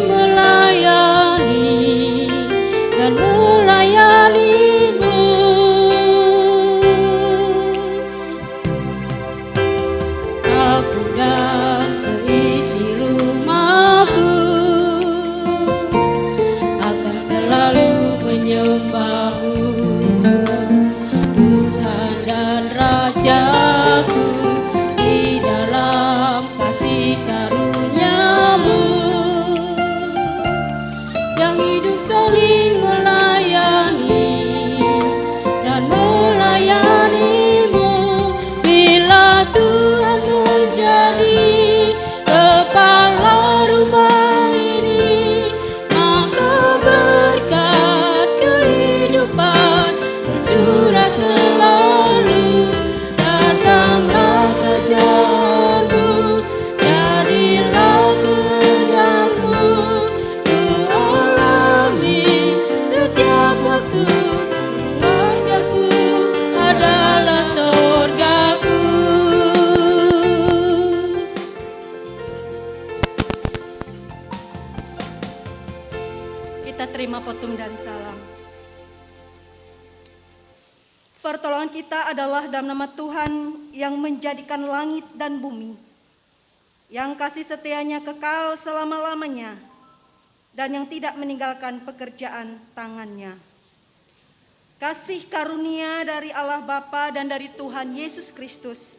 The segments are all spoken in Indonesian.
melayani dan melayanimu. Aku dan seisi rumahku akan selalu menyembahmu, Tuhan dan Rajaku, di dalam kasih karuniamu yang hidup saling melayani dan melayanimu. Bila Tuhan menjadi kepala rumah ini, maka berkat kehidupan tercurah selalu. Datanglah kerajaanmu, jadilah kehendakmu, ku alami setiap waktu. Keluargaku adalah surgaku. Kita terima potum dan salam. Pertolongan kita adalah dalam nama Tuhan yang menjadikan langit dan bumi, yang kasih setianya kekal selama-lamanya, dan yang tidak meninggalkan pekerjaan tangannya. Kasih karunia dari Allah Bapa dan dari Tuhan Yesus Kristus,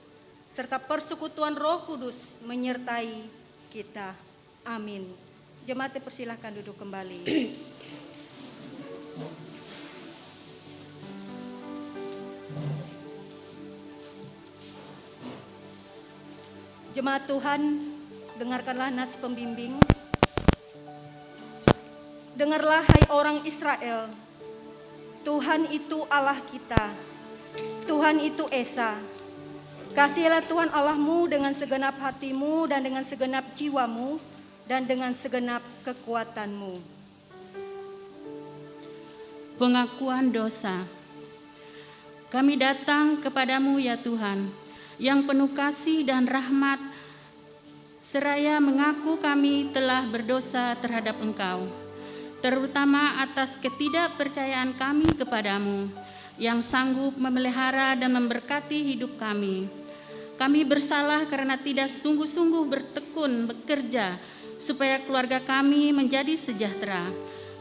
serta persekutuan Roh Kudus menyertai kita. Amin. Jemaat dipersilahkan duduk kembali. Jemaat Tuhan, dengarkanlah nas pembimbing. Dengarlah hai orang Israel, Tuhan itu Allah kita, Tuhan itu Esa. Kasihilah Tuhan Allahmu dengan segenap hatimu dan dengan segenap jiwamu dan dengan segenap kekuatanmu. Pengakuan dosa. Kami datang kepadamu ya Tuhan, yang penuh kasih dan rahmat, seraya mengaku kami telah berdosa terhadap Engkau, terutama atas ketidakpercayaan kami kepadamu, yang sanggup memelihara dan memberkati hidup kami. Kami bersalah karena tidak sungguh-sungguh bertekun bekerja, supaya keluarga kami menjadi sejahtera.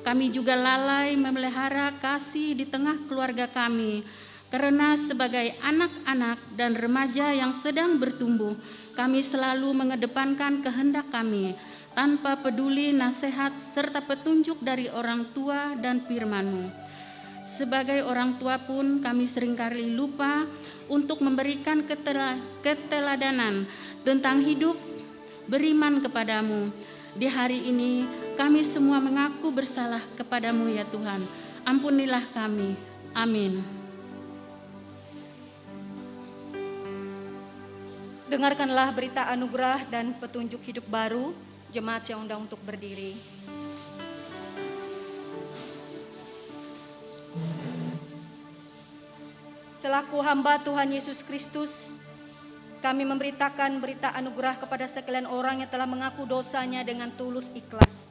Kami juga lalai memelihara kasih di tengah keluarga kami, karena sebagai anak-anak dan remaja yang sedang bertumbuh, kami selalu mengedepankan kehendak kami, tanpa peduli nasihat serta petunjuk dari orang tua dan firman-Mu. Sebagai orang tua pun kami seringkali lupa untuk memberikan keteladanan tentang hidup beriman kepadamu. Di hari ini kami semua mengaku bersalah kepadamu ya Tuhan. Ampunilah kami. Amin. Dengarkanlah berita anugerah dan petunjuk hidup baru. Jemaat saya undang untuk berdiri. Selaku hamba Tuhan Yesus Kristus, kami memberitakan berita anugerah kepada sekalian orang yang telah mengaku dosanya dengan tulus ikhlas.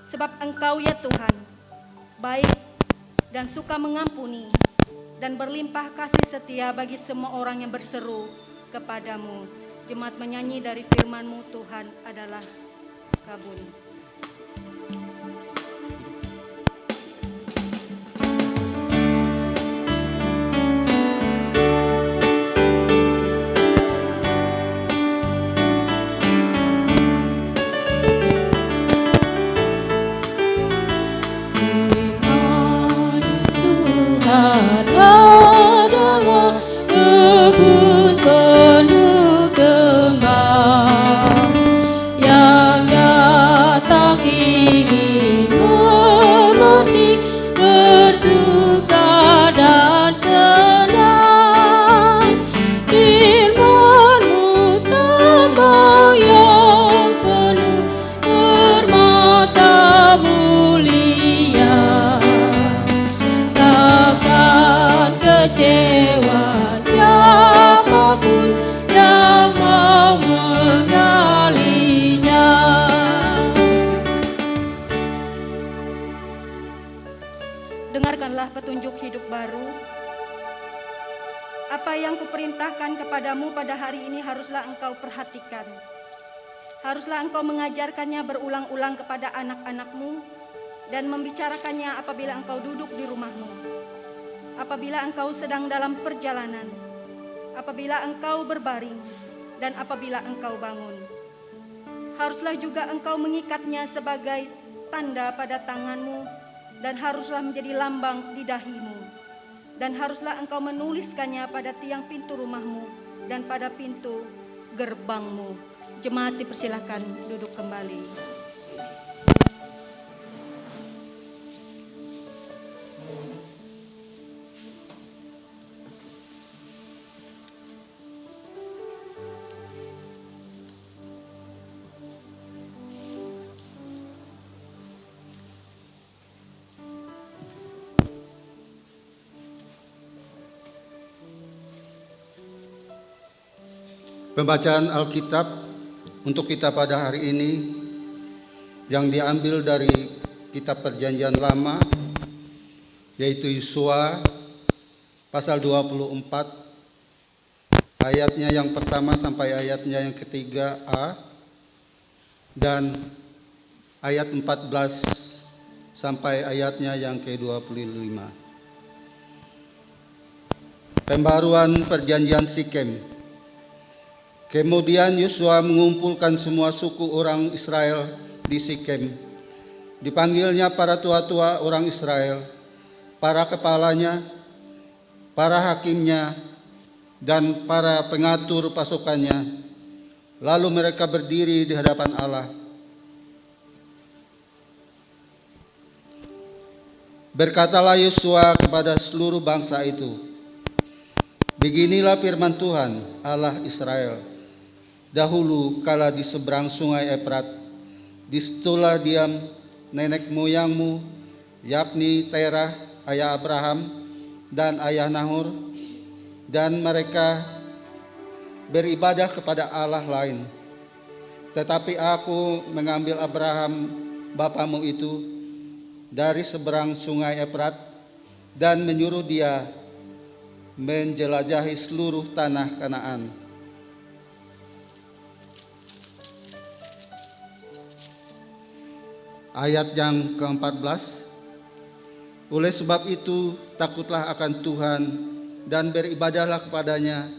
Sebab Engkau ya Tuhan, baik dan suka mengampuni dan berlimpah kasih setia bagi semua orang yang berseru kepadamu. Jemaat menyanyi dari firman-Mu, Tuhan adalah kabul. Adalah kebun penuh kembang yang adalah petunjuk hidup baru. Apa yang kuperintahkan kepadamu pada hari ini haruslah engkau perhatikan. Haruslah engkau mengajarkannya berulang-ulang kepada anak-anakmu dan membicarakannya apabila engkau duduk di rumahmu, apabila engkau sedang dalam perjalanan, apabila engkau berbaring, dan apabila engkau bangun. Haruslah juga engkau mengikatnya sebagai tanda pada tanganmu dan haruslah menjadi lambang di dahimu. Dan haruslah engkau menuliskannya pada tiang pintu rumahmu dan pada pintu gerbangmu. Jemaat dipersilakan duduk kembali. Pembacaan Alkitab untuk kita pada hari ini yang diambil dari kitab Perjanjian Lama, yaitu Yosua pasal 24 ayatnya yang pertama sampai ayatnya yang ketiga A, dan ayat 14 sampai ayatnya yang ke-25. Pembaruan Perjanjian Sikem. Kemudian Yosua mengumpulkan semua suku orang Israel di Sikem. Dipanggilnya para tua-tua orang Israel, para kepalanya, para hakimnya, dan para pengatur pasukannya. Lalu mereka berdiri di hadapan Allah. Berkatalah Yosua kepada seluruh bangsa itu, "Beginilah firman Tuhan, Allah Israel. Dahulu kala di seberang sungai Efrat, di situlah diam nenek moyangmu, yakni Terah, ayah Abraham, dan ayah Nahor, dan mereka beribadah kepada Allah lain. Tetapi aku mengambil Abraham, bapamu itu, dari seberang sungai Efrat, dan menyuruh dia menjelajahi seluruh tanah Kanaan. Ayat yang ke-14, oleh sebab itu takutlah akan Tuhan dan beribadahlah kepadanya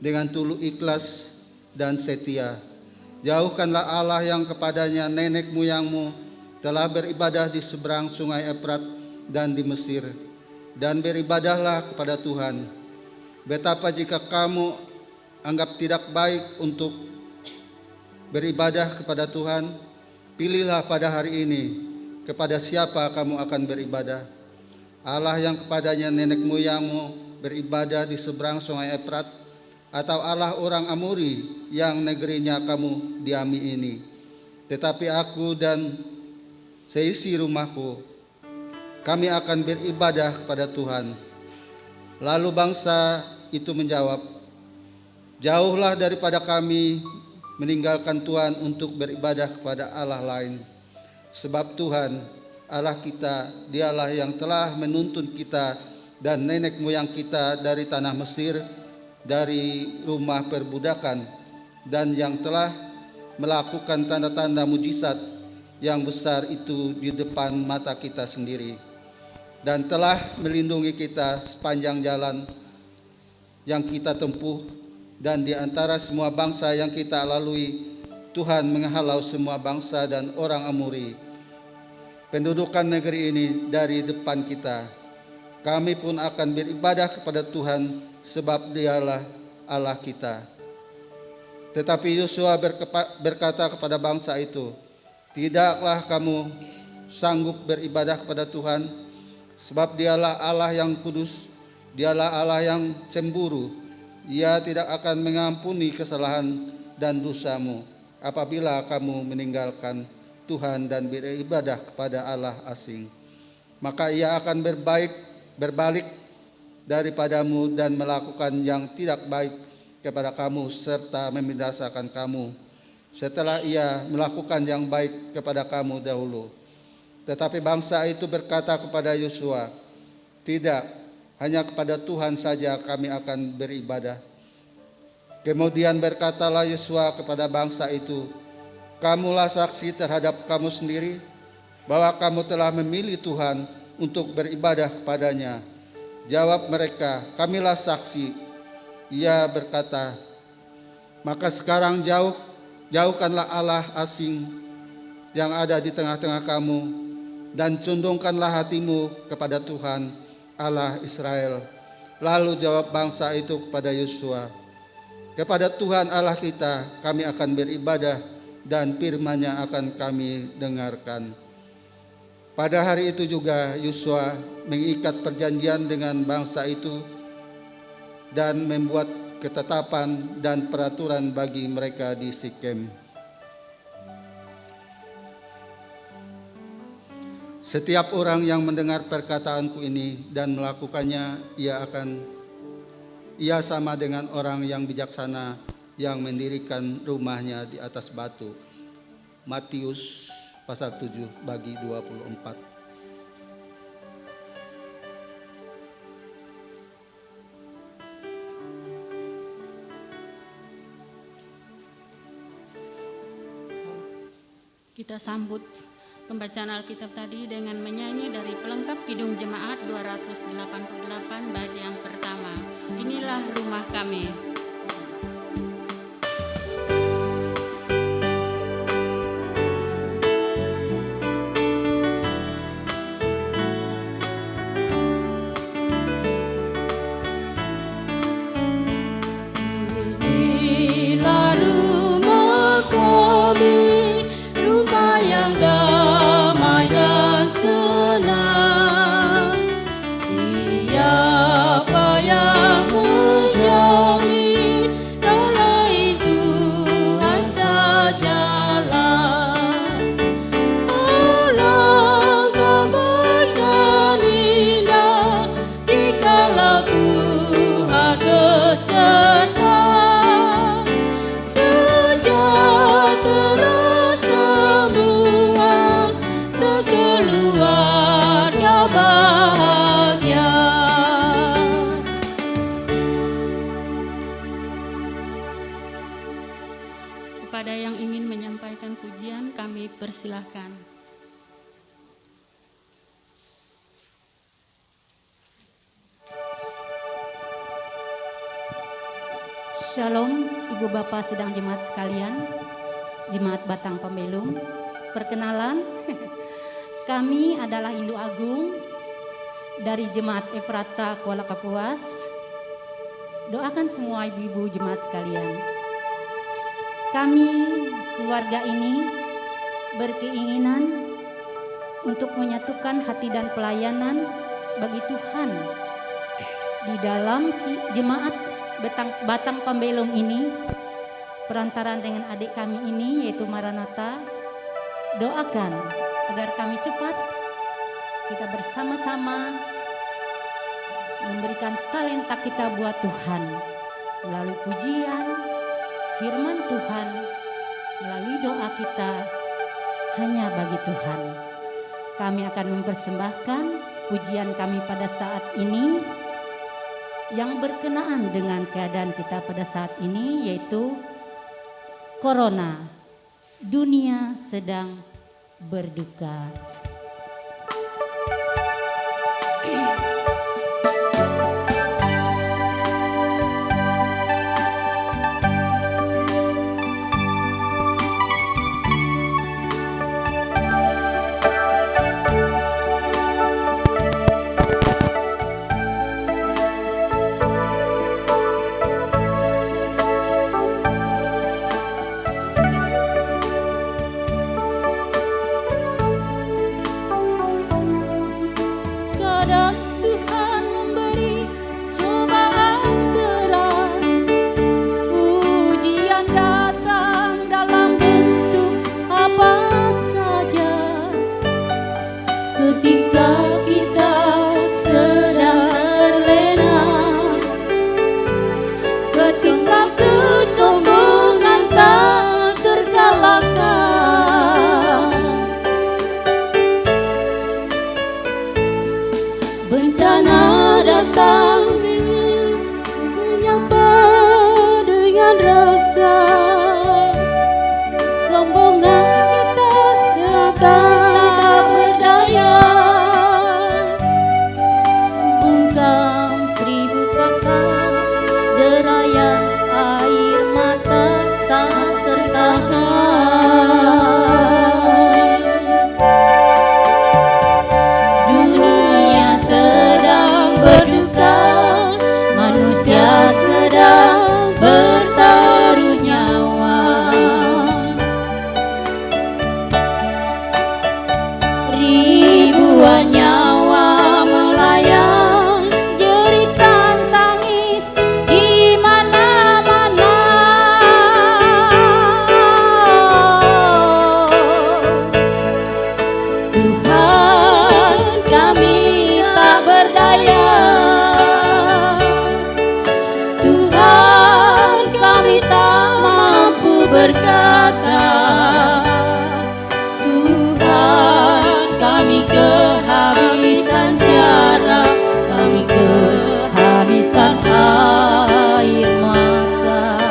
dengan tulus ikhlas dan setia. Jauhkanlah Allah yang kepadanya nenek moyangmu telah beribadah di seberang sungai Efrat dan di Mesir, dan beribadahlah kepada Tuhan. Betapa jika kamu anggap tidak baik untuk beribadah kepada Tuhan, pilihlah pada hari ini kepada siapa kamu akan beribadah. Allah yang kepadanya nenek moyangmu beribadah di seberang sungai Efrat, atau Allah orang Amori yang negerinya kamu diami ini. Tetapi aku dan seisi rumahku, kami akan beribadah kepada Tuhan." Lalu bangsa itu menjawab, "Jauhlah daripada kami meninggalkan Tuhan untuk beribadah kepada Allah lain. Sebab Tuhan Allah kita, dialah yang telah menuntun kita dan nenek moyang kita dari tanah Mesir, dari rumah perbudakan, dan yang telah melakukan tanda-tanda mujizat yang besar itu di depan mata kita sendiri, dan telah melindungi kita sepanjang jalan yang kita tempuh, dan di antara semua bangsa yang kita lalui, Tuhan menghalau semua bangsa dan orang Amori, pendudukan negeri ini dari depan kita. Kami pun akan beribadah kepada Tuhan, sebab dialah Allah kita." Tetapi Yosua berkata kepada bangsa itu, "Tidaklah kamu sanggup beribadah kepada Tuhan, sebab dialah Allah yang kudus, dialah Allah yang cemburu. Ia tidak akan mengampuni kesalahan dan dosamu apabila kamu meninggalkan Tuhan dan beribadah kepada Allah asing. Maka ia akan berbalik daripadamu dan melakukan yang tidak baik kepada kamu serta membinasakan kamu, setelah ia melakukan yang baik kepada kamu dahulu." Tetapi bangsa itu berkata kepada Yosua, Tidak, hanya kepada Tuhan saja kami akan beribadah. Kemudian berkatalah Yosua kepada bangsa itu, kamulah saksi terhadap kamu sendiri bahwa kamu telah memilih Tuhan untuk beribadah kepadanya. Jawab mereka, kamilah saksi. Ia berkata, maka sekarang jauhkanlah Allah asing yang ada di tengah-tengah kamu, dan condongkanlah hatimu kepada Tuhan Allah Israel. Lalu jawab bangsa itu kepada Yosua, kepada Tuhan Allah kita kami akan beribadah, dan firman-Nya akan kami dengarkan. Pada hari itu juga Yosua mengikat perjanjian dengan bangsa itu dan membuat ketetapan dan peraturan bagi mereka di Sikem. Setiap orang yang mendengar perkataanku ini dan melakukannya, ia sama dengan orang yang bijaksana yang mendirikan rumahnya di atas batu. Matius pasal 7 bagi 24. Kita sambut pembacaan Alkitab tadi dengan menyanyi dari pelengkap Kidung Jemaat 288 bait yang pertama. Inilah rumah kami. Kepada yang ingin menyampaikan pujian, kami persilahkan. Shalom Ibu Bapak sedang jemaat sekalian, Jemaat Batang Pembelum. Perkenalan, kami adalah Indu Agung dari Jemaat Efrata Kuala Kapuas. Doakan semua ibu-ibu jemaat sekalian. Kami keluarga ini berkeinginan untuk menyatukan hati dan pelayanan bagi Tuhan di dalam jemaat Batang Pembelum ini, perantaraan dengan adik kami ini yaitu Maranatha. Doakan agar kami cepat kita bersama-sama memberikan talenta kita buat Tuhan melalui pujian, firman Tuhan, melalui doa kita hanya bagi Tuhan. Kami akan mempersembahkan pujian kami pada saat ini yang berkenaan dengan keadaan kita pada saat ini, yaitu Corona, dunia sedang berduka. berkata, Tuhan, kami kehabisan cara, kami kehabisan air mata.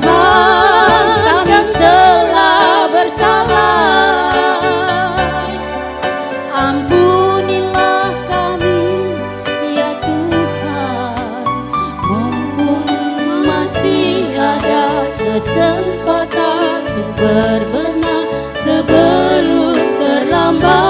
Tuhan, kami telah bersalah, ampunilah kami ya Tuhan, mumpung masih ada kesempatan untuk berbenah sebelum terlambat.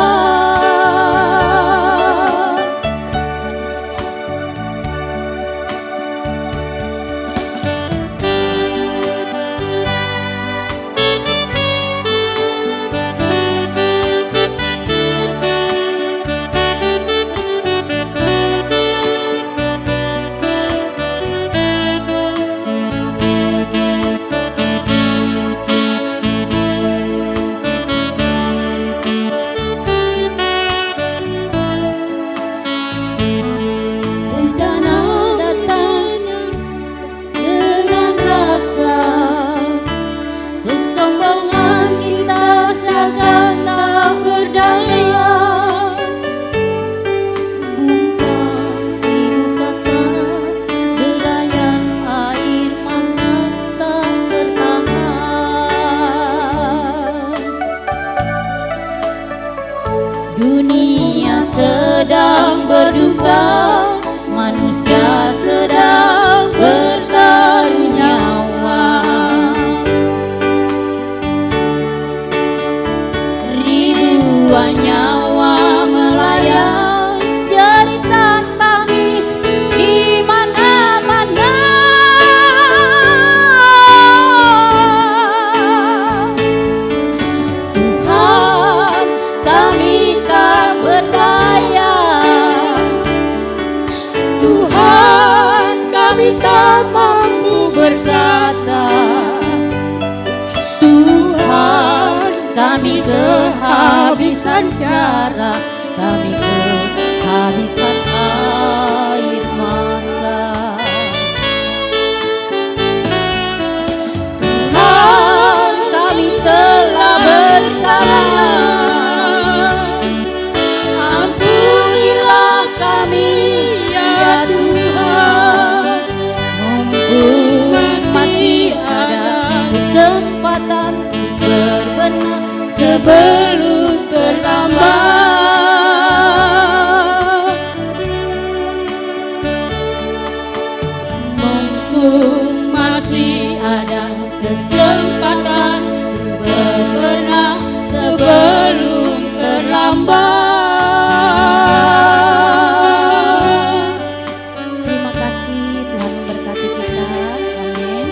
Bencana datang dengan rasa kesombongan, kita seakan tak berdaya. Bungkam sihu kata, derayan air mata tak tertahan. Dunia sedang berduka, manusia sedang bertaruh nyawa. Ribuan nyawa melayang, jeritan tangis di mana-mana. Tuhan, kami tak berdaya. Tuhan, kami tak mampu berkata. Tuhan, kami kehabisan cara, kami kehabisan air mata. Tuhan, kami telah bersalah, ampunilah kami ya Tuhan, mumpung masih ada kesempatan untuk berbenah sebelum terlambat. Mumpung masih ada kesempatan untuk berbenah sebelum terlambat. Terima kasih, Tuhan memberkati kita. Amin.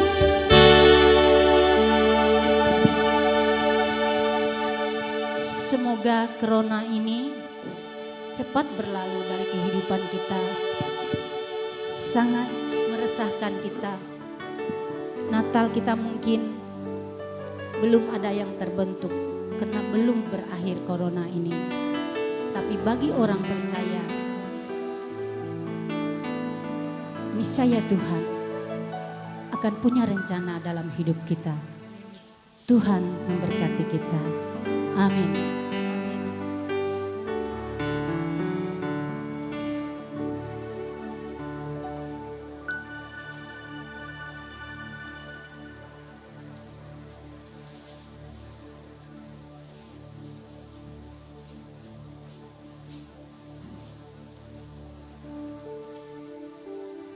Semoga corona ini cepat berlalu dari kehidupan kita. Sangat meresahkan kita. Natal kita mungkin belum ada yang terbentuk karena belum berakhir corona ini. Tapi bagi orang percaya, niscaya Tuhan akan punya rencana dalam hidup kita. Tuhan memberkati kita. Amin.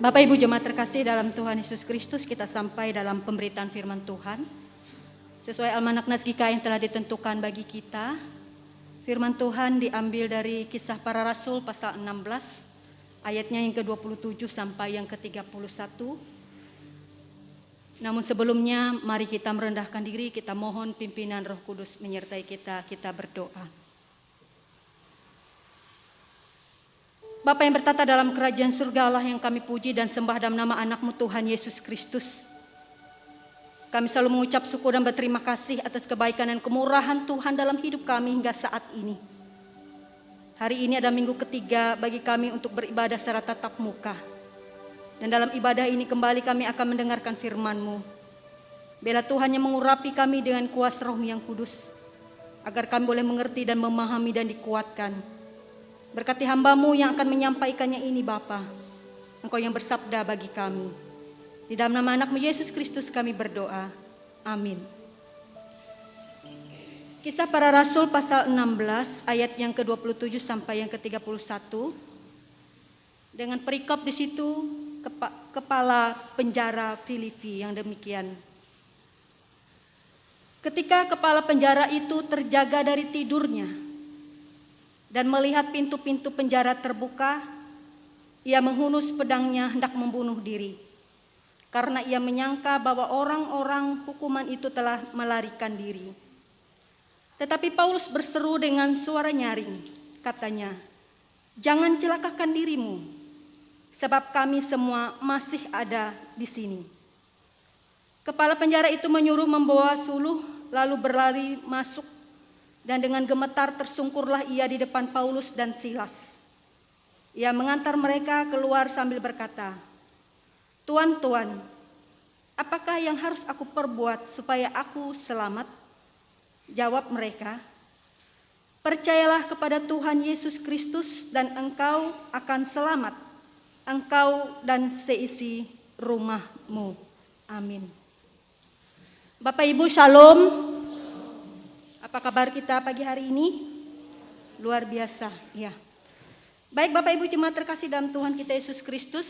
Bapak Ibu jemaat terkasih dalam Tuhan Yesus Kristus, kita sampai dalam pemberitaan firman Tuhan. Sesuai almanak Nazgika yang telah ditentukan bagi kita, firman Tuhan diambil dari Kisah Para Rasul pasal 16, ayatnya yang ke-27 sampai yang ke-31. Namun sebelumnya mari kita merendahkan diri, kita mohon pimpinan Roh Kudus menyertai kita, kita berdoa. Bapa yang bertata dalam kerajaan surga, Allah yang kami puji dan sembah dalam nama anak-Mu Tuhan Yesus Kristus. Kami selalu mengucap syukur dan berterima kasih atas kebaikan dan kemurahan Tuhan dalam hidup kami hingga saat ini. Hari ini adalah minggu ketiga bagi kami untuk beribadah secara tatap muka. Dan dalam ibadah ini kembali kami akan mendengarkan firman-Mu. Biarlah Tuhan yang mengurapi kami dengan kuasa Roh-Mu yang kudus, agar kami boleh mengerti dan memahami dan dikuatkan. Berkati hamba-Mu yang akan menyampaikannya ini Bapa. Engkau yang bersabda bagi kami. Di dalam nama anak-Mu Yesus Kristus kami berdoa. Amin. Kisah Para Rasul pasal 16 ayat yang ke-27 sampai yang ke-31. Dengan perikop di situ kepala penjara Filipi yang demikian. Ketika kepala penjara itu terjaga dari tidurnya dan melihat pintu-pintu penjara terbuka, ia menghunus pedangnya hendak membunuh diri. Karena ia menyangka bahwa orang-orang hukuman itu telah melarikan diri. Tetapi Paulus berseru dengan suara nyaring, katanya, "Jangan celakakan dirimu, sebab kami semua masih ada di sini." Kepala penjara itu menyuruh membawa suluh, lalu berlari masuk, dan dengan gemetar tersungkurlah ia di depan Paulus dan Silas. Ia mengantar mereka keluar sambil berkata, "Tuan, apakah yang harus aku perbuat supaya aku selamat?" Jawab mereka, "Percayalah kepada Tuhan Yesus Kristus dan engkau akan selamat, engkau dan seisi rumahmu." Amin. Bapak Ibu Shalom. Apa kabar kita pagi hari ini? Luar biasa, ya. Baik Bapak Ibu jemaat terkasih dalam Tuhan kita Yesus Kristus.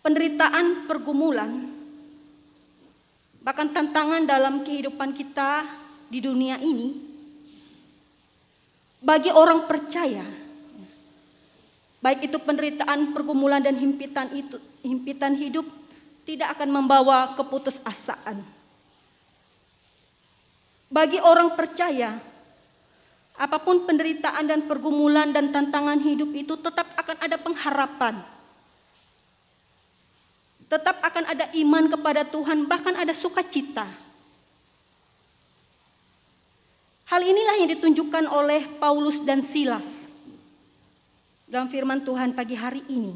Penderitaan, pergumulan, bahkan tantangan dalam kehidupan kita di dunia ini, bagi orang percaya, baik itu penderitaan, pergumulan dan himpitan hidup, tidak akan membawa keputusasaan. Bagi orang percaya, apapun penderitaan dan pergumulan dan tantangan hidup itu tetap akan ada pengharapan. Tetap akan ada iman kepada Tuhan, bahkan ada sukacita. Hal inilah yang ditunjukkan oleh Paulus dan Silas dalam firman Tuhan pagi hari ini.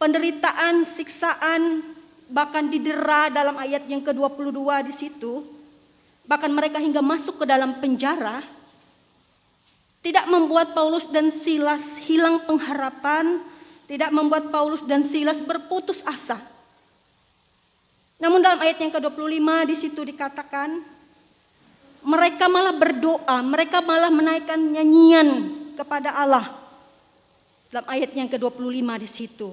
Penderitaan, siksaan, bahkan didera dalam ayat yang ke-22 di situ, bahkan mereka hingga masuk ke dalam penjara, tidak membuat Paulus dan Silas hilang pengharapan, tidak membuat Paulus dan Silas berputus asa. Namun dalam ayat yang ke-25 di situ dikatakan, mereka malah berdoa, mereka malah menaikkan nyanyian kepada Allah. Dalam ayat yang ke-25 di situ.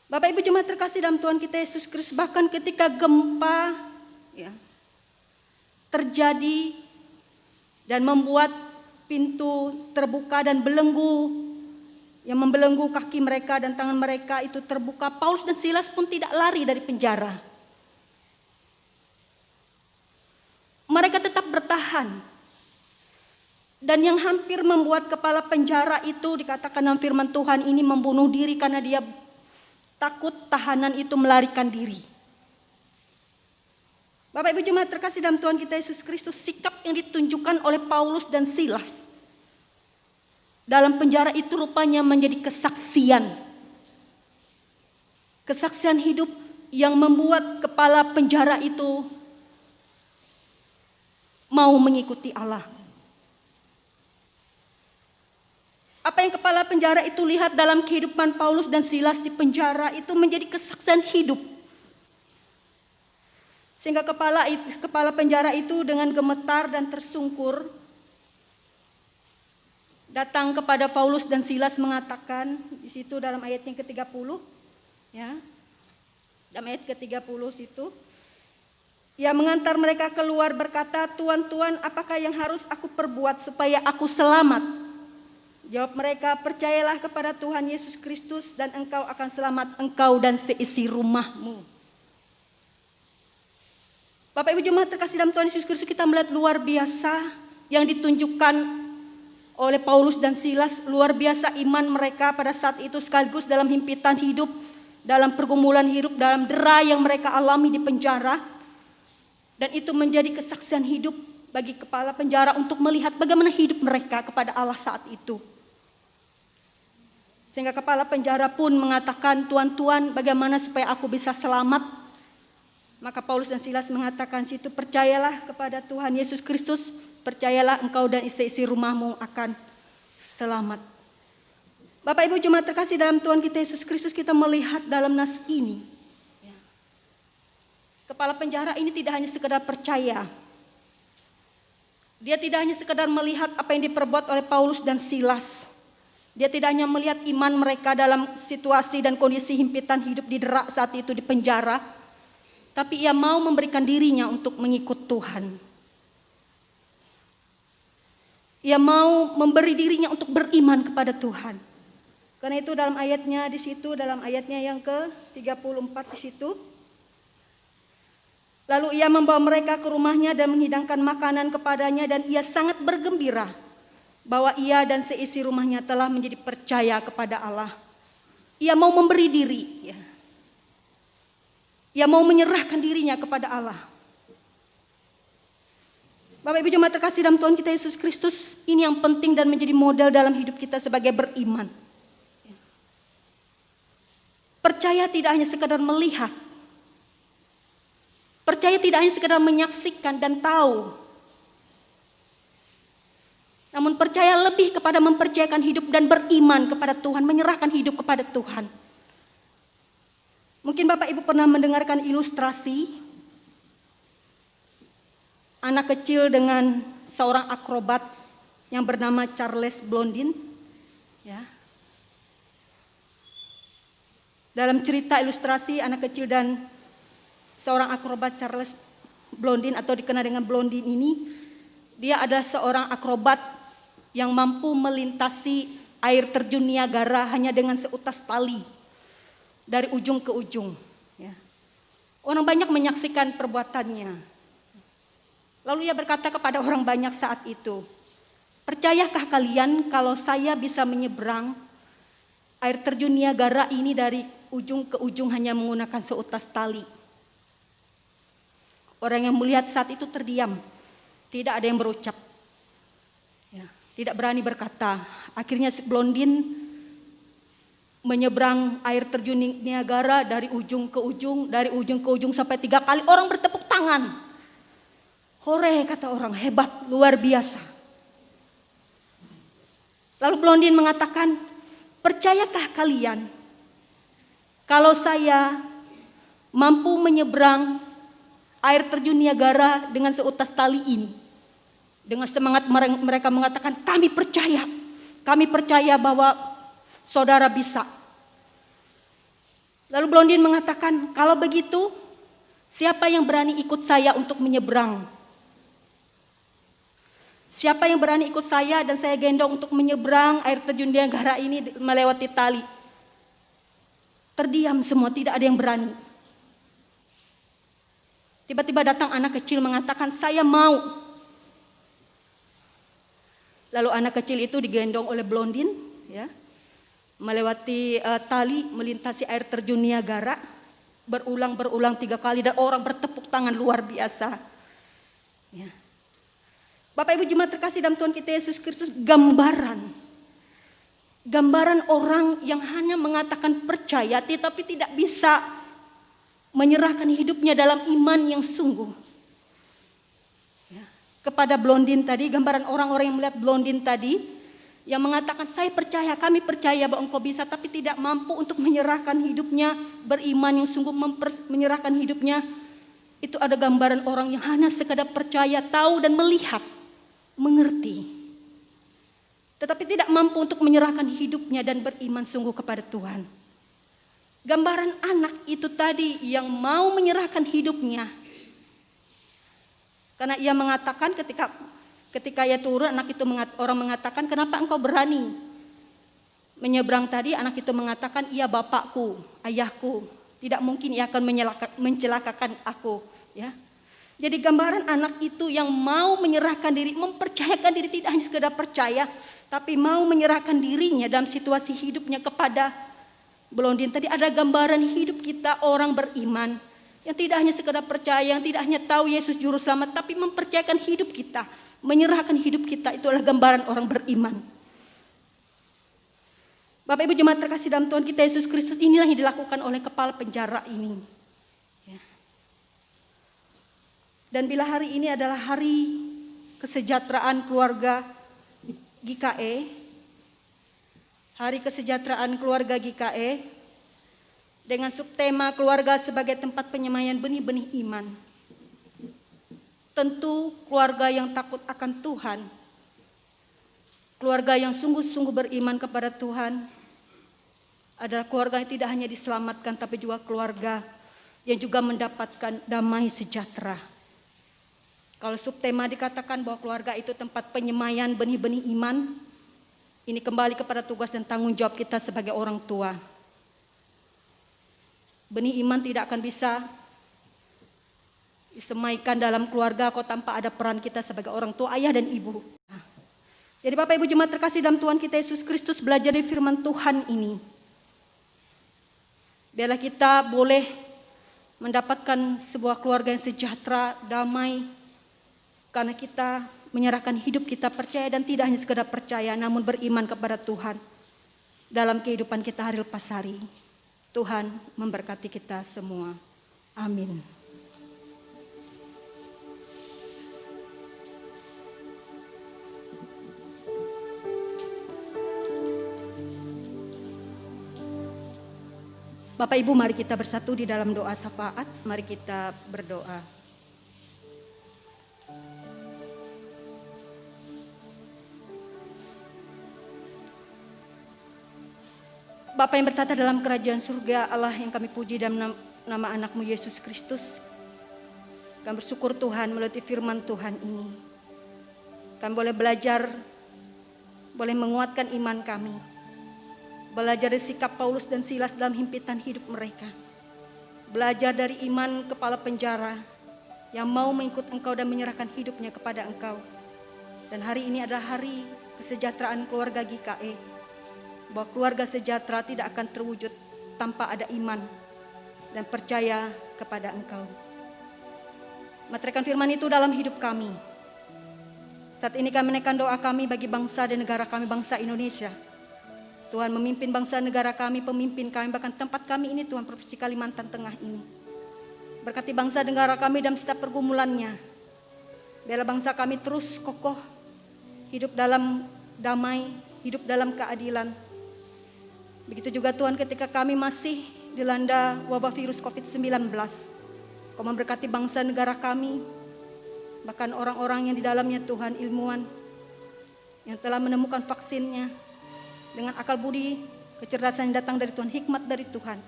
Bapak Ibu jemaat terkasih dalam Tuhan kita Yesus Kristus, bahkan ketika gempa terjadi dan membuat pintu terbuka dan belenggu yang membelenggu kaki mereka dan tangan mereka itu terbuka, Paulus dan Silas pun tidak lari dari penjara. Mereka tetap bertahan. Dan yang hampir membuat kepala penjara itu dikatakan dalam firman Tuhan ini membunuh diri karena dia takut tahanan itu melarikan diri. Bapak Ibu jemaat terkasih dalam Tuhan kita Yesus Kristus, sikap yang ditunjukkan oleh Paulus dan Silas dalam penjara itu rupanya menjadi kesaksian. Kesaksian hidup yang membuat kepala penjara itu mau mengikuti Allah. Apa yang kepala penjara itu lihat dalam kehidupan Paulus dan Silas di penjara itu menjadi kesaksian hidup. Sehingga kepala penjara itu dengan gemetar dan tersungkur datang kepada Paulus dan Silas mengatakan di situ dalam ayat yang ke-30, ya. Dalam ayat ke-30 situ, ia mengantar mereka keluar berkata, "Tuan, apakah yang harus aku perbuat supaya aku selamat?" Jawab mereka, "Percayalah kepada Tuhan Yesus Kristus dan engkau akan selamat, engkau dan seisi rumahmu." Bapak Ibu jemaat terkasih dalam Tuhan Yesus Kristus, kita melihat luar biasa yang ditunjukkan oleh Paulus dan Silas, luar biasa iman mereka pada saat itu sekaligus dalam himpitan hidup, dalam pergumulan hidup, dalam dera yang mereka alami di penjara. Dan itu menjadi kesaksian hidup bagi kepala penjara untuk melihat bagaimana hidup mereka kepada Allah saat itu. Sehingga kepala penjara pun mengatakan, "Tuan, bagaimana supaya aku bisa selamat?" Maka Paulus dan Silas mengatakan situ, "Percayalah kepada Tuhan Yesus Kristus, percayalah engkau dan isi-isi rumahmu akan selamat." Bapak Ibu jemaat terkasih dalam Tuhan kita Yesus Kristus, kita melihat dalam nas ini, kepala penjara ini tidak hanya sekedar percaya. Dia tidak hanya sekedar melihat apa yang diperbuat oleh Paulus dan Silas. Dia tidak hanya melihat iman mereka dalam situasi dan kondisi himpitan hidup di derak saat itu di penjara, tapi ia mau memberikan dirinya untuk mengikut Tuhan. Ia mau memberi dirinya untuk beriman kepada Tuhan. Karena itu dalam ayatnya di situ, dalam ayatnya yang ke-34 di situ, lalu ia membawa mereka ke rumahnya dan menghidangkan makanan kepadanya, dan ia sangat bergembira bahwa ia dan seisi rumahnya telah menjadi percaya kepada Allah. Ia mau memberi diri, ya. Ia mau menyerahkan dirinya kepada Allah. Bapak Ibu jemaat terkasih dalam Tuhan kita Yesus Kristus, ini yang penting dan menjadi model dalam hidup kita sebagai beriman. Percaya tidak hanya sekedar melihat. Percaya tidak hanya sekedar menyaksikan dan tahu. Namun percaya lebih kepada mempercayakan hidup dan beriman kepada Tuhan, menyerahkan hidup kepada Tuhan. Mungkin Bapak Ibu pernah mendengarkan ilustrasi anak kecil dengan seorang akrobat yang bernama Charles Blondin. Ya. Dalam cerita ilustrasi anak kecil dan seorang akrobat Charles Blondin atau dikenal dengan Blondin ini, dia adalah seorang akrobat yang mampu melintasi air terjun Niagara hanya dengan seutas tali dari ujung ke ujung. Ya. Orang banyak menyaksikan perbuatannya. Lalu ia berkata kepada orang banyak saat itu, "Percayakah kalian kalau saya bisa menyeberang air terjun Niagara ini dari ujung ke ujung hanya menggunakan seutas tali?" Orang yang melihat saat itu terdiam, tidak ada yang berucap. Ya. Tidak berani berkata. Akhirnya si Blondin menyeberang air terjun Niagara dari ujung ke ujung sampai 3 kali. Orang bertepuk tangan. "Hore," kata orang, "hebat, luar biasa." Lalu Blondin mengatakan, "Percayakah kalian kalau saya mampu menyeberang air terjun Niagara dengan seutas tali ini?" Dengan semangat mereka mengatakan, kami percaya bahwa saudara bisa. Lalu Blondin mengatakan, "Kalau begitu, siapa yang berani ikut saya untuk menyeberang? Siapa yang berani ikut saya dan saya gendong untuk menyeberang air terjun Niagara ini melewati tali?" Terdiam semua, tidak ada yang berani. Tiba-tiba datang anak kecil mengatakan, "Saya mau." Lalu anak kecil itu digendong oleh Blondin, ya, melewati tali, melintasi air terjun Niagara, berulang 3 kali, dan orang bertepuk tangan luar biasa. Ya. Bapak Ibu jemaat terkasih dalam Tuhan kita Yesus Kristus, gambaran orang yang hanya mengatakan percaya, tetapi tidak bisa menyerahkan hidupnya dalam iman yang sungguh. Kepada Blondin tadi, gambaran orang-orang yang melihat Blondin tadi, yang mengatakan, "Saya percaya, kami percaya bahwa engkau bisa," tapi tidak mampu untuk menyerahkan hidupnya, beriman yang sungguh menyerahkan hidupnya. Itu ada gambaran orang yang hanya sekadar percaya, tahu dan melihat, mengerti, tetapi tidak mampu untuk menyerahkan hidupnya dan beriman sungguh kepada Tuhan. Gambaran anak itu tadi yang mau menyerahkan hidupnya. Karena ia mengatakan ketika ia turun, orang mengatakan, "Kenapa engkau berani menyeberang tadi?" Anak itu mengatakan, "Ia bapakku, ayahku. Tidak mungkin ia akan mencelakakan aku." Ya. Jadi gambaran anak itu yang mau menyerahkan diri, mempercayakan diri, tidak hanya sekedar percaya, tapi mau menyerahkan dirinya dalam situasi hidupnya kepada Blondin. Tadi ada gambaran hidup kita orang beriman, yang tidak hanya sekedar percaya, yang tidak hanya tahu Yesus juru selamat, tapi mempercayakan hidup kita, menyerahkan hidup kita. Itu adalah gambaran orang beriman. Bapak Ibu jemaat terkasih dalam Tuhan kita Yesus Kristus, inilah yang dilakukan oleh kepala penjara ini. Ya. Dan bila hari ini adalah hari kesejahteraan keluarga GKE, hari kesejahteraan keluarga GKE, dengan subtema keluarga sebagai tempat penyemaian benih-benih iman. Tentu keluarga yang takut akan Tuhan, keluarga yang sungguh-sungguh beriman kepada Tuhan, adalah keluarga yang tidak hanya diselamatkan, tapi juga keluarga yang juga mendapatkan damai sejahtera. Kalau subtema dikatakan bahwa keluarga itu tempat penyemaian benih-benih iman, ini kembali kepada tugas dan tanggung jawab kita sebagai orang tua. Benih iman tidak akan bisa disemaikan dalam keluarga kalau tanpa ada peran kita sebagai orang tua, ayah dan ibu. Jadi Bapak Ibu jemaat terkasih dalam Tuhan kita Yesus Kristus, belajar dari firman Tuhan ini, biarlah kita boleh mendapatkan sebuah keluarga yang sejahtera, damai, karena kita menyerahkan hidup kita percaya dan tidak hanya sekedar percaya, namun beriman kepada Tuhan dalam kehidupan kita hari lepas hari. Tuhan memberkati kita semua. Amin. Bapak Ibu, mari kita bersatu di dalam doa syafaat. Mari kita berdoa. Bapa yang bertata dalam kerajaan surga, Allah yang kami puji dalam nama anak-Mu Yesus Kristus, kami bersyukur Tuhan melalui firman Tuhan ini. Kami boleh belajar, boleh menguatkan iman kami. Belajar dari sikap Paulus dan Silas dalam himpitan hidup mereka. Belajar dari iman kepala penjara yang mau mengikut Engkau dan menyerahkan hidupnya kepada Engkau. Dan hari ini adalah hari kesejahteraan keluarga GKE. Bahwa keluarga sejahtera tidak akan terwujud tanpa ada iman dan percaya kepada Engkau. Meteraikan firman itu dalam hidup kami. Saat ini kami menaikkan doa kami bagi bangsa dan negara kami, bangsa Indonesia. Tuhan memimpin bangsa negara kami, pemimpin kami, bahkan tempat kami ini Tuhan, Provinsi Kalimantan Tengah ini. Berkati bangsa negara kami dalam setiap pergumulannya. Biarlah bangsa kami terus kokoh, hidup dalam damai, hidup dalam keadilan. Begitu juga Tuhan ketika kami masih dilanda wabah virus COVID-19. Kau memberkati bangsa negara kami, bahkan orang-orang yang di dalamnya Tuhan, ilmuwan yang telah menemukan vaksinnya, dengan akal budi, kecerdasan yang datang dari Tuhan, hikmat dari Tuhan,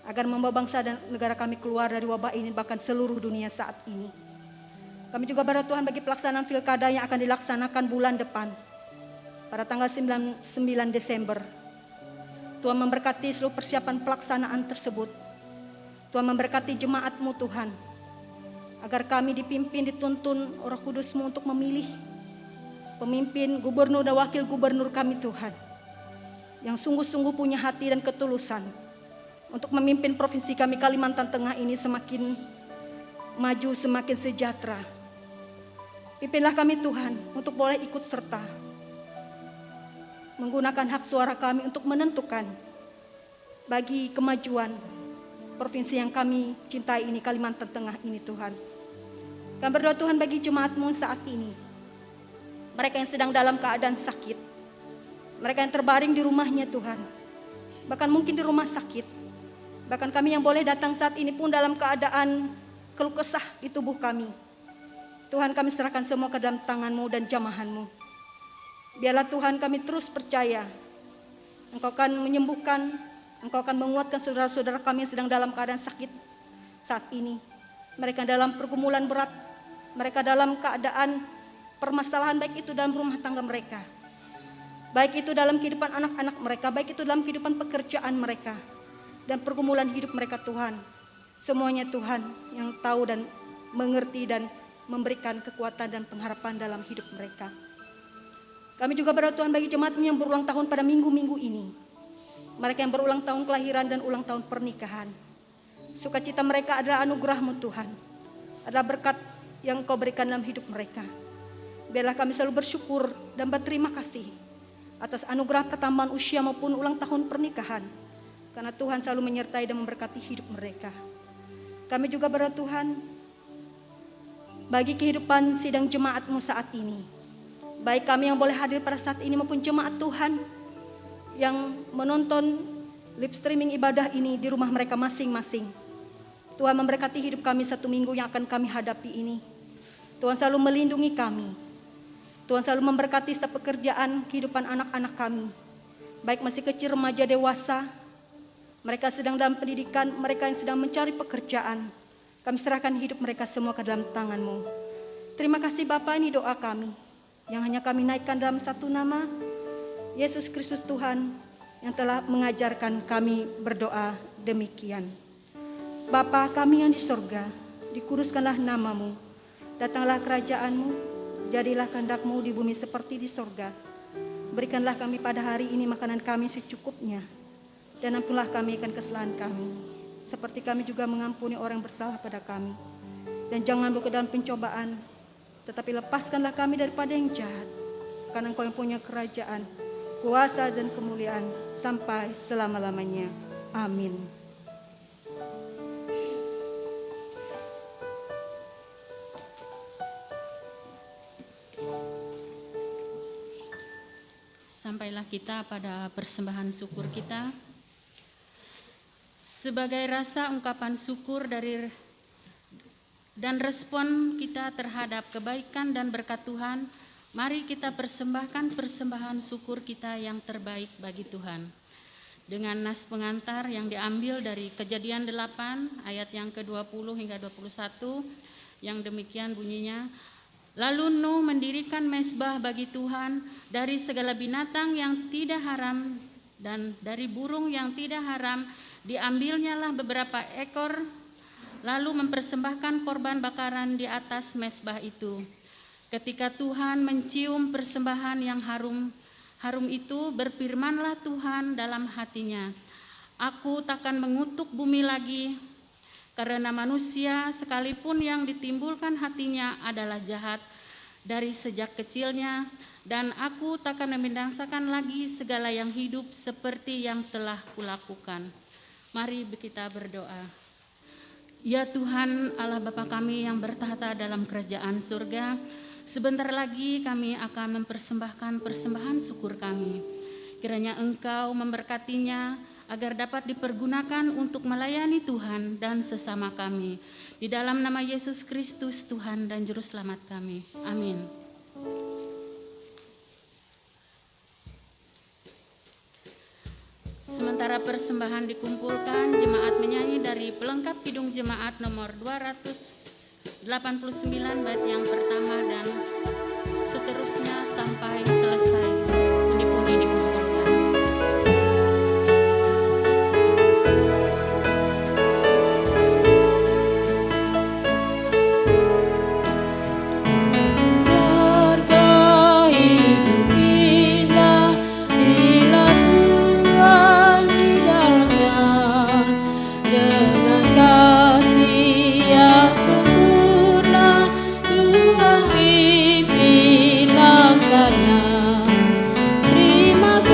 agar membawa bangsa dan negara kami keluar dari wabah ini, bahkan seluruh dunia saat ini. Kami juga berdoa Tuhan bagi pelaksanaan pilkada yang akan dilaksanakan bulan depan, pada tanggal 9 Desember. Tuhan memberkati seluruh persiapan pelaksanaan tersebut. Tuhan memberkati jemaat-Mu Tuhan, agar kami dipimpin, dituntun Roh Kudus-Mu untuk memilih pemimpin, gubernur dan wakil gubernur kami Tuhan, yang sungguh-sungguh punya hati dan ketulusan untuk memimpin provinsi kami Kalimantan Tengah ini semakin maju, semakin sejahtera. Pimpinlah kami Tuhan untuk boleh ikut serta menggunakan hak suara kami untuk menentukan bagi kemajuan provinsi yang kami cintai ini, Kalimantan Tengah ini Tuhan. Kami berdoa Tuhan bagi jemaat-Mu saat ini, mereka yang sedang dalam keadaan sakit, mereka yang terbaring di rumahnya Tuhan, bahkan mungkin di rumah sakit, bahkan kami yang boleh datang saat ini pun dalam keadaan keluh kesah di tubuh kami. Tuhan, kami serahkan semua ke dalam tangan-Mu dan jamahan-Mu. Biarlah Tuhan kami terus percaya Engkau akan menyembuhkan, Engkau akan menguatkan saudara-saudara kami yang sedang dalam keadaan sakit saat ini. Mereka dalam pergumulan berat, mereka dalam keadaan permasalahan, baik itu dalam rumah tangga mereka, baik itu dalam kehidupan anak-anak mereka, baik itu dalam kehidupan pekerjaan mereka, dan pergumulan hidup mereka Tuhan. Semuanya Tuhan yang tahu dan mengerti dan memberikan kekuatan dan pengharapan dalam hidup mereka. Kami juga berdoa Tuhan bagi jemaat-Mu yang berulang tahun pada minggu-minggu ini. Mereka yang berulang tahun kelahiran dan ulang tahun pernikahan. Sukacita mereka adalah anugerah-Mu Tuhan, adalah berkat yang Kau berikan dalam hidup mereka. Biarlah kami selalu bersyukur dan berterima kasih atas anugerah pertambahan usia maupun ulang tahun pernikahan, karena Tuhan selalu menyertai dan memberkati hidup mereka. Kami juga berdoa Tuhan, bagi kehidupan sidang jemaat-Mu saat ini, baik kami yang boleh hadir pada saat ini maupun jemaat Tuhan yang menonton live streaming ibadah ini di rumah mereka masing-masing. Tuhan memberkati hidup kami 1 minggu yang akan kami hadapi ini. Tuhan selalu melindungi kami. Tuhan selalu memberkati setiap pekerjaan kehidupan anak-anak kami, baik masih kecil, remaja, dewasa, mereka sedang dalam pendidikan, mereka yang sedang mencari pekerjaan. Kami serahkan hidup mereka semua ke dalam tangan-Mu. Terima kasih Bapa, ini doa kami yang hanya kami naikkan dalam satu nama, Yesus Kristus Tuhan, yang telah mengajarkan kami berdoa demikian. Bapa kami yang di sorga, dikuduskanlah nama-Mu, datanglah kerajaan-Mu, jadilah kehendak-Mu di bumi seperti di sorga. Berikanlah kami pada hari ini makanan kami secukupnya, dan ampunilah kami akan kesalahan kami, seperti kami juga mengampuni orang yang bersalah pada kami. Dan jangan bawa ke dalam pencobaan, tetapi lepaskanlah kami daripada yang jahat, karena Engkau yang punya kerajaan, kuasa dan kemuliaan sampai selama-lamanya. Amin. Sampailah kita pada persembahan syukur kita. Sebagai rasa ungkapan syukur dan respon kita terhadap kebaikan dan berkat Tuhan, mari kita persembahkan persembahan syukur kita yang terbaik bagi Tuhan. Dengan nas pengantar yang diambil dari Kejadian 8 ayat yang ke-20 hingga 21, yang demikian bunyinya. Lalu Nuh mendirikan mezbah bagi Tuhan dari segala binatang yang tidak haram dan dari burung yang tidak haram, diambilnyalah beberapa ekor, lalu mempersembahkan korban bakaran di atas mezbah itu. Ketika Tuhan mencium persembahan yang harum itu, berfirmanlah Tuhan dalam hatinya, Aku takkan mengutuk bumi lagi, karena manusia sekalipun yang ditimbulkan hatinya adalah jahat dari sejak kecilnya, dan aku takkan membinasakan lagi segala yang hidup seperti yang telah kulakukan. Mari kita berdoa. Ya Tuhan Allah Bapa kami yang bertahta dalam kerajaan surga, sebentar lagi kami akan mempersembahkan persembahan syukur kami. Kiranya Engkau memberkatinya, agar dapat dipergunakan untuk melayani Tuhan dan sesama kami. Di dalam nama Yesus Kristus Tuhan dan Juru Selamat kami. Amin. Sementara persembahan dikumpulkan, jemaat menyanyi dari pelengkap kidung jemaat nomor 289 bait yang pertama dan seterusnya sampai selesai dikumpulkan. Terima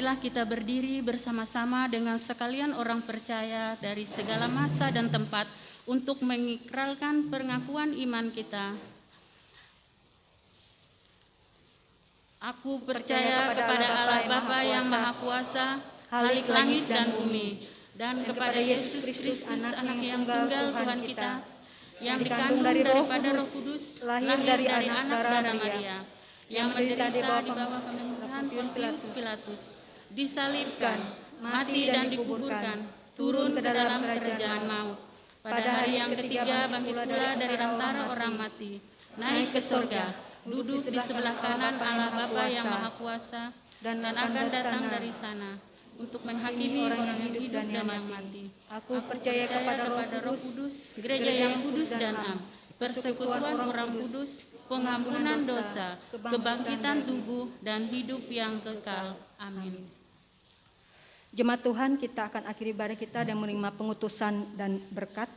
Marilah kita berdiri bersama-sama dengan sekalian orang percaya dari segala masa dan tempat untuk mengikrarkan pengakuan iman kita. Aku percaya kepada Allah Bapa yang Maha Kuasa, Khalik langit dan bumi, dan kepada Yesus Kristus, Anak yang tunggal Tuhan kita, yang dikandung daripada Roh Kudus, lahir dari anak darah Maria, yang menderita di bawah pemerintahan Pontius Pilatus, disalibkan, mati dan dikuburkan, turun ke dalam kerajaan maut. Pada hari yang ketiga bangkit pula dari antara orang mati, naik ke surga, duduk di sebelah kanan Allah Bapa yang Maha Kuasa, dan akan datang dari sana untuk menghakimi orang yang hidup dan yang mati. Aku percaya kepada Roh Kudus, gereja yang kudus dan am, persekutuan orang kudus, pengampunan dosa, kebangkitan tubuh, dan hidup yang kekal. Amin. Jemaat Tuhan, kita akan akhiri ibadah kita dan menerima pengutusan dan berkat.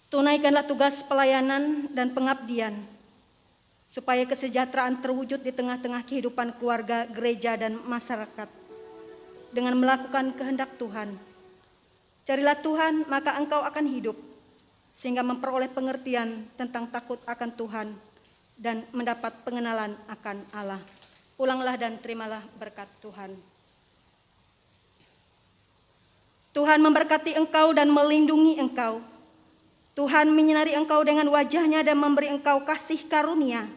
Tunaikanlah tugas pelayanan dan pengabdian, supaya kesejahteraan terwujud di tengah-tengah kehidupan keluarga, gereja, dan masyarakat dengan melakukan kehendak Tuhan. Carilah Tuhan, maka engkau akan hidup, sehingga memperoleh pengertian tentang takut akan Tuhan dan mendapat pengenalan akan Allah. Pulanglah dan terimalah berkat Tuhan. Tuhan memberkati engkau dan melindungi engkau. Tuhan menyinari engkau dengan wajah-Nya dan memberi engkau kasih karunia.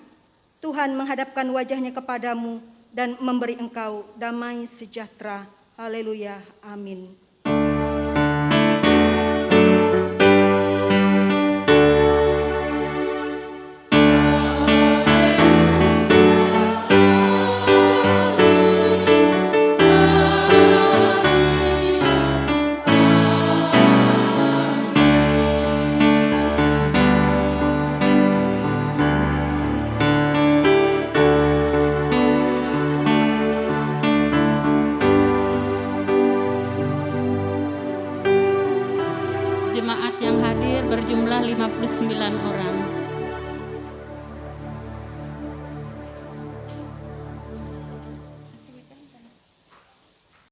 Tuhan menghadapkan wajah-Nya kepadamu dan memberi engkau damai sejahtera. Haleluya. Amin. Jemaat yang hadir berjumlah 59 orang.